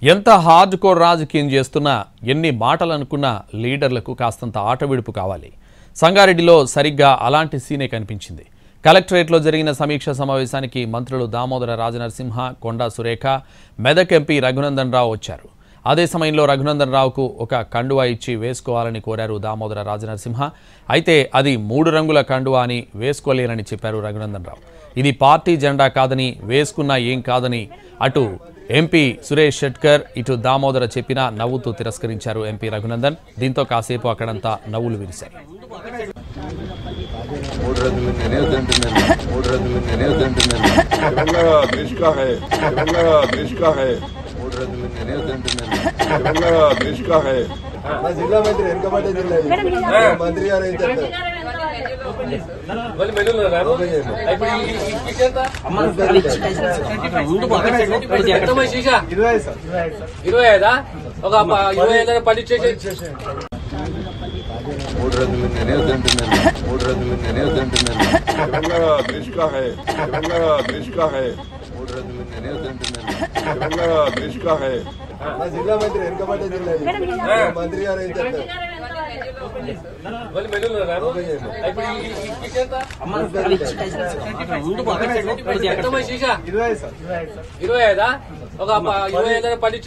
ఎంత hard core రాజకీయం చేస్తున్నా ఎన్ని మాటలు అనుకున్నా లీడర్లకు కాస్తంత ఆటవిడుపు కావాలి. సంగారెడ్డిలో సరిగ్గా అలాంటి సీనే కనిపించింది. కలెక్టరేట్లో జరిగిన సమీక్ష సమావేశానికి మంత్రులు దామోదర రాజనరసింహ, కొండా సురేఖ, మెదక్ ఎంపీ రఘునందన్ రావు వచ్చారు. అదే సమయంలో రఘునందన్ రావుకు ఒక కండువా ఇచ్చి వేసుకోవాలని కోరారు దామోదర రాజనరసింహ. అయితే అది 3 రంగుల కండువా అని వేసుకోలేరని చెప్పారు రఘునందన్ రావు. ఇది పార్టీ జెండా కాదని, వేసుకున్నా ఏం కాదని అటు ఎంపీ సురేష్ షెట్కర్ ఇటు దామోదర చెప్పినా నవ్వుతూ తిరస్కరించారు ఎంపీ రఘునందన్. దీంతో కాసేపు అక్కడంతా నవ్వులు విరిశాయి. జిల్లా మంత్రి వెనుకబడ్డ జిల్లా మంత్రి గారు ఏం చెప్తారు? జిల్లా మంత్రి వెనుకబడ్డ జిల్లా మంత్రి గారు ఏం చెప్తారు? 25